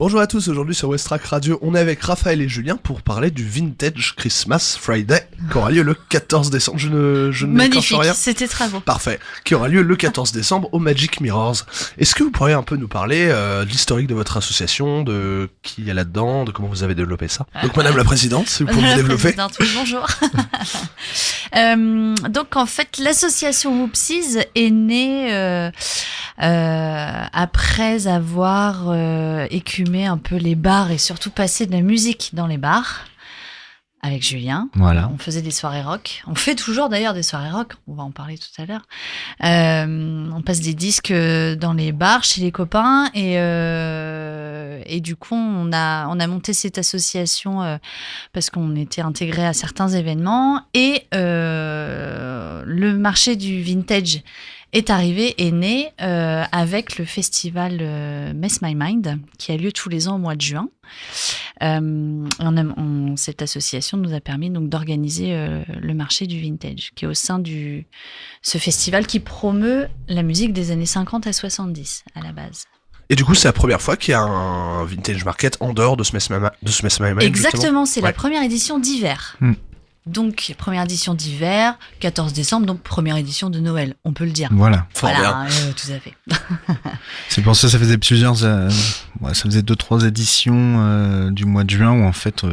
Bonjour à tous, aujourd'hui sur Westrack Radio, on est avec Raphaël et Julien pour parler du Vintage Christmas Friday qui aura lieu le 14 décembre. Je ne m'écorche rien. Magnifique, c'était très beau. Parfait, qui aura lieu le 14 décembre au Magic Mirrors. Est-ce que vous pourriez un peu nous parler de l'historique de votre association, de qui y a là-dedans, de comment vous avez développé ça? Donc Madame la Présidente, si vous pouvez vous développer. Oui, bonjour. Donc en fait, l'association Whoopsies est née après avoir écumé un peu les bars et surtout passé de la musique dans les bars avec Julien. Voilà. On faisait des soirées rock. On fait toujours d'ailleurs des soirées rock. On va en parler tout à l'heure. On passe des disques dans les bars chez les copains et du coup on a monté cette association parce qu'on était intégrés à certains événements et le marché du vintage est né avec le festival Mess My Mind qui a lieu tous les ans au mois de juin. Cette association nous a permis donc d'organiser le marché du vintage qui est au sein de ce festival qui promeut la musique des années 50 à 70 à la base. Et du coup, c'est la première fois qu'il y a un vintage market en dehors de ce Mess My Mind. Exactement, c'est la première édition d'hiver. Donc, première édition d'hiver, 14 décembre, donc première édition de Noël, on peut le dire. Voilà. Voilà, tout à fait. C'est pour ça que ça faisait plusieurs... ça faisait 2-3 éditions du mois de juin où en fait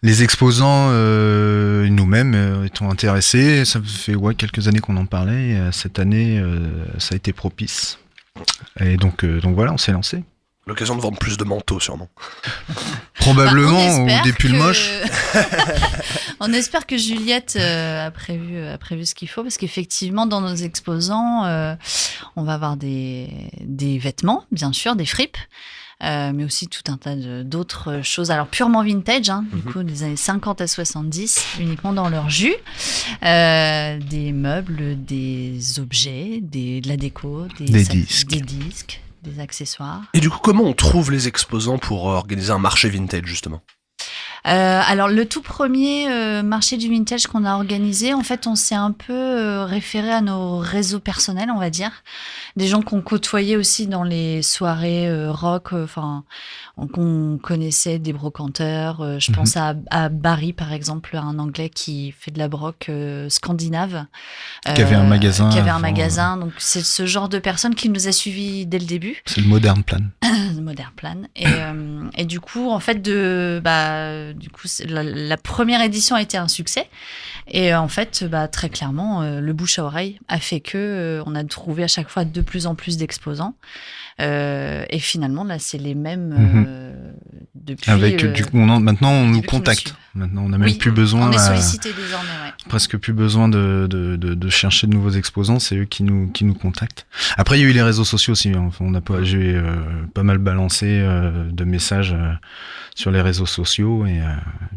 les exposants et nous-mêmes étant intéressés. Ça fait quelques années qu'on en parlait. Et, cette année, ça a été propice. Et donc voilà, on s'est lancé. L'occasion de vendre plus de manteaux, sûrement. Probablement, ou des pulls moches. On espère que Juliette a prévu ce qu'il faut, parce qu'effectivement, dans nos exposants, on va avoir des vêtements, bien sûr, des fripes, mais aussi tout un tas d'autres choses. Alors, purement vintage, du coup, des années 50 à 70, uniquement dans leur jus. Des meubles, des objets, de la déco, des disques. Des accessoires. Et du coup, comment on trouve les exposants pour organiser un marché vintage, justement ? Alors, le tout premier marché du vintage qu'on a organisé, en fait, on s'est un peu référé à nos réseaux personnels, on va dire. Des gens qu'on côtoyait aussi dans les soirées rock, qu'on connaissait, des brocanteurs. Je pense à Barry, par exemple, un Anglais qui fait de la broc scandinave. Qui avait un magasin. Donc, c'est ce genre de personne qui nous a suivis dès le début. C'est le Modern Plan. Modern Plan. Et du coup, en fait, la première édition a été un succès. Et en fait, très clairement, le bouche à oreille a fait que on a trouvé à chaque fois de plus en plus d'exposants. Et finalement, là, c'est les mêmes depuis. Maintenant, on nous contacte. Maintenant, on n'a même plus besoin. On est sollicité désormais, presque plus besoin de chercher de nouveaux exposants. C'est eux qui nous contactent. Après, il y a eu les réseaux sociaux aussi. On a j'ai pas mal balancé de messages sur les réseaux sociaux et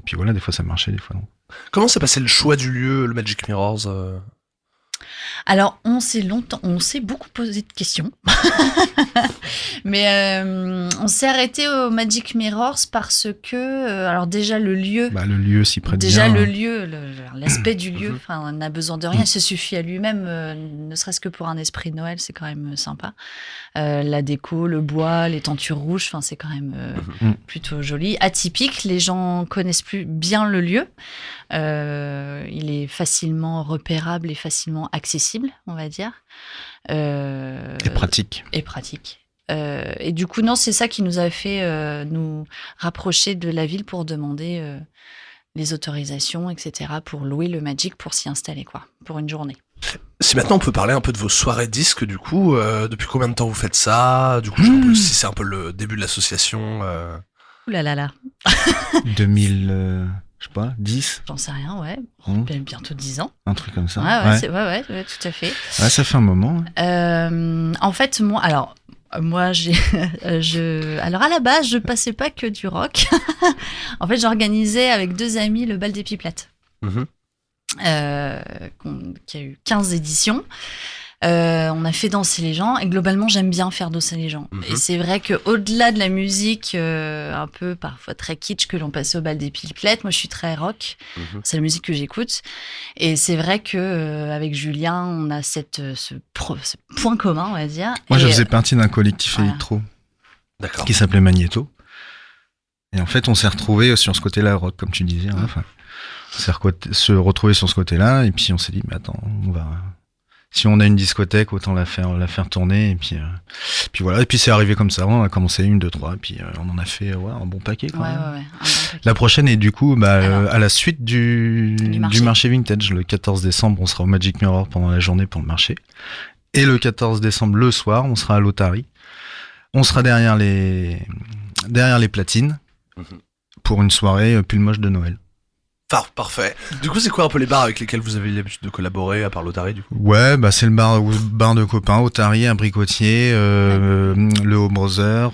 puis voilà, des fois ça marchait, des fois non. Comment s'est passé le choix du lieu, le Magic Mirrors Alors, on s'est beaucoup posé de questions. Mais on s'est arrêté au Magic Mirrors parce que, alors déjà le lieu... le lieu s'y prête bien. Déjà le lieu, l'aspect du lieu, on n'a besoin de rien, il se suffit à lui-même, ne serait-ce que pour un esprit de Noël, c'est quand même sympa. La déco, le bois, les tentures rouges, c'est quand même plutôt joli. Atypique, les gens connaissent plus bien le lieu. Il est facilement repérable et facilement accessible, on va dire. Et pratique. Et du coup, non, c'est ça qui nous a fait nous rapprocher de la ville pour demander les autorisations, etc., pour louer le Magic, pour s'y installer, pour une journée. Si maintenant on peut parler un peu de vos soirées disques, du coup, depuis combien de temps vous faites ça ? Du coup, si c'est un peu le début de l'association. Ouh là là là. 2000... je sais pas, 10 ? J'en sais rien, ouais. Bientôt 10 ans. Un truc comme ça. Ouais, tout à fait. Ouais, ça fait un moment. En fait, moi, alors à la base, je passais pas que du rock. En fait, j'organisais avec 2 amis le bal des Pipelettes. Qui a eu 15 éditions. On a fait danser les gens et globalement j'aime bien faire danser les gens. Et c'est vrai que au-delà de la musique un peu parfois très kitsch que l'on passait au bal des Pipelettes, moi je suis très rock. C'est la musique que j'écoute et c'est vrai que avec Julien on a ce point commun, on va dire. Moi je faisais partie d'un collectif électro. D'accord. qui s'appelait Magneto. Et en fait, on s'est retrouvés sur ce côté-là, rock, comme tu disais. Hein, enfin, on s'est se retrouvé sur ce côté-là, et puis on s'est dit, mais attends, si on a une discothèque, autant la faire tourner, et puis voilà. Et puis c'est arrivé comme ça, on a commencé 1, 2, 3, et puis on en a fait un bon paquet quand même. Un bon paquet. La prochaine est du coup Alors, à la suite du marché vintage. Le 14 décembre, on sera au Magic Mirror pendant la journée pour le marché. Et le 14 décembre, le soir, on sera à l'Otari. On sera derrière les platines pour une soirée pull moche de Noël. Parfait. Du coup, c'est quoi un peu les bars avec lesquels vous avez l'habitude de collaborer, à part l'Otari, du coup? Ouais, c'est le bar de copains, Otari, Abricotier, le Home Brother,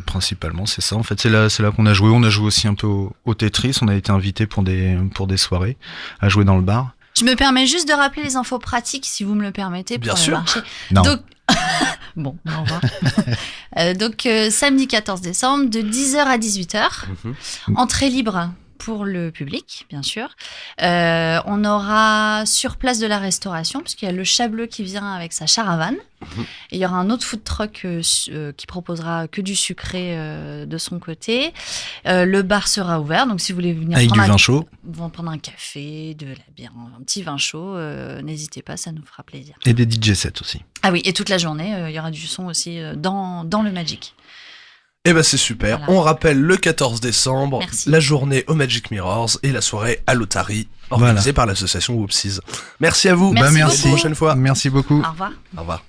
principalement, c'est ça. En fait, c'est là qu'on a joué. On a joué aussi un peu au Tetris. On a été invité pour des soirées à jouer dans le bar. Je me permets juste de rappeler les infos pratiques, si vous me le permettez, pour Bien le sûr. marché. Non. Donc, bon, au revoir. Donc, samedi 14 décembre, de 10h à 18h. Entrée libre pour le public, bien sûr. On aura sur place de la restauration, puisqu'il y a le Chat Bleu qui vient avec sa caravane. Et il y aura un autre food truck qui proposera que du sucré de son côté. Le bar sera ouvert, donc si vous voulez venir avec du vin chaud. Prendre un café, de la bière, un petit vin chaud, n'hésitez pas, ça nous fera plaisir. Et des DJ sets aussi. Ah oui, et toute la journée, il y aura du son aussi dans le Magic. Eh ben c'est super. Voilà. On rappelle le 14 décembre, Merci. la journée au Magic Mirrors et la soirée à l'Otari, organisée par l'association Whoopsies. Merci à vous. Merci À beaucoup. la prochaine fois. Merci beaucoup. Au revoir. Au revoir.